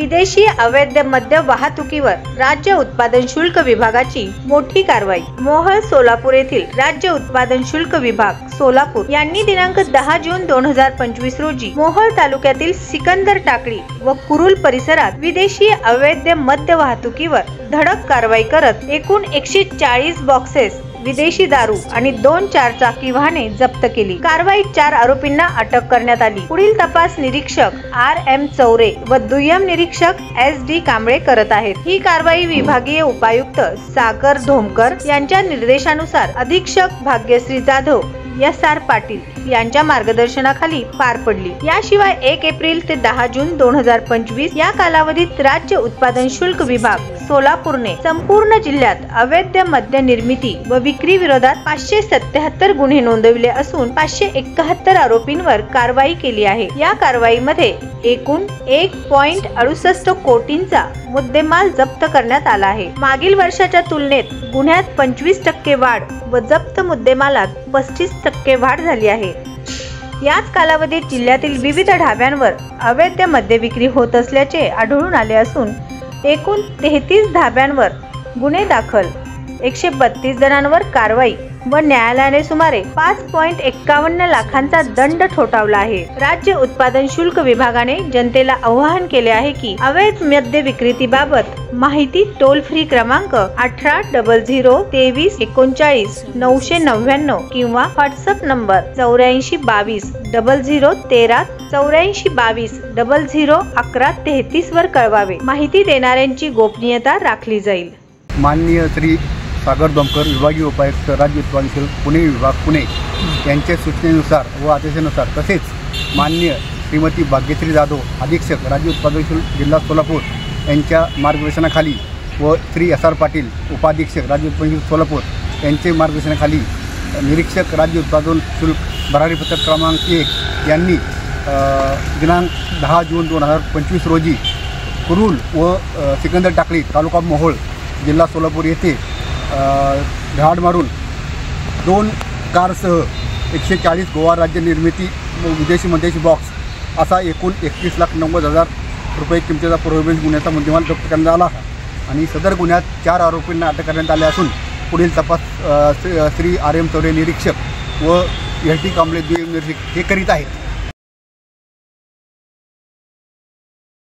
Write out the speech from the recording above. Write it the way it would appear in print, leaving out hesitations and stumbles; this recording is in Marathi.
विदेशी अवैध मद्य वाहतुकीवर राज्य उत्पादन शुल्क विभागाची मोठी कारवाई। मोहोळ सोलापूर येथील राज्य उत्पादन शुल्क विभाग सोलापूर यांनी दिनांक 10 जून 2025 रोजी मोहोळ तालुक्यातील सिकंदर टाकळी व कुरुल परिसरात विदेशी अवैध मद्य वाहतुकीवर धडक कारवाई करत एकूण 140 बॉक्सेस विदेशी दारू आणि 2 चारचाकी वाहने जप्त केली। कारवाईत 4 आरोपींना अटक करण्यात आली। पुढील तपास निरीक्षक RM चौरे व दुय्यम निरीक्षक SD कांबळे करत आहेत। ही कारवाई विभागीय उपायुक्त सागर धोमकर यांच्या निर्देशानुसार अधीक्षक भाग्यश्री जाधव SR पाटील यांच्या मार्गदर्शनाखाली पार पडली। याशिवाय 1 एप्रिल ते 10 जून 2025 या कालावधीत राज्य उत्पादन शुल्क विभाग सोलापूरने संपूर्ण जिल्ह्यात अवैध मद्य निर्मिती व विक्री विरोधात 577 गुन्हे नोंदविले असून 571 आरोपींवर कारवाई केली आहे। या कारवाईमध्ये एकूण 1.68 कोटींचा मुद्देमाल जप्त करण्यात आला आहे। मागील वर्षाच्या तुलनेत गुन्ह्यात 25% वाढ व जप्त मुद्देमालात 35% वाढ झाली आहे। याच कालावधीत जिल्ह्यातील विविध ढाब्यांवर अवैध मद्य विक्री होत असल्याचे आढळून आले असून एकूण 33 ढाब्यांवर गुन्हे दाखल, 132 जणांवर कारवाई व न्यायालयाने सुमारे 5.51 लाखांचा दंड ठोठावला आहे। राज्य उत्पादन शुल्क विभागाने जनतेला आवाहन केले आहे की अवैध मद्य विक्रीबाबत माहिती टोल फ्री क्रमांक 1800 23 39 999 किंवा व्हॉट्सअप नंबर 8422 00 13 84 22 00 11 33 वर कळवावे। माहिती देणाऱ्यांची गोपनीयता राखली जाईल। माननीय श्री सागर धोमकर विभागीय उपायुक्त राज्य उत्पादन शुल्क पुणे विभाग पुणे यांच्या सूचनेनुसार व आदेशानुसार तसेच माननीय श्रीमती भाग्यश्री जाधव अधीक्षक राज्य उत्पादन शुल्क जिल्हा सोलापूर यांच्या मार्गदर्शनाखाली व श्री SR पाटील उपाधीक्षक राज्य उत्पादन शुल्क सोलापूर यांचे मार्गदर्शनाखाली निरीक्षक राज्य उत्पादन शुल्क भरारी पत्रक क्रमांक 1 यांनी दिनांक 10 जून 2025 रोजी कुरुल व सिकंदर टाकळी तालुका मोहोळ जिल्हा सोलापूर येथे धाड मारून 2 कारसह 140 गोवा राज्य निर्मिती व विदेशी मद्याची बॉक्स असा एकूण 31,90,000 रुपये किमतीचा पुरवठा गुन्ह्याचा मुद्देमाल जप्त करण्यात आला आणि सदर गुन्ह्यात 4 आरोपींना अटक करण्यात आले असून पुढील तपास श्री RM चौरे निरीक्षक व SD कांबळे दुय्यम निरीक्षक हे करीत आहेत।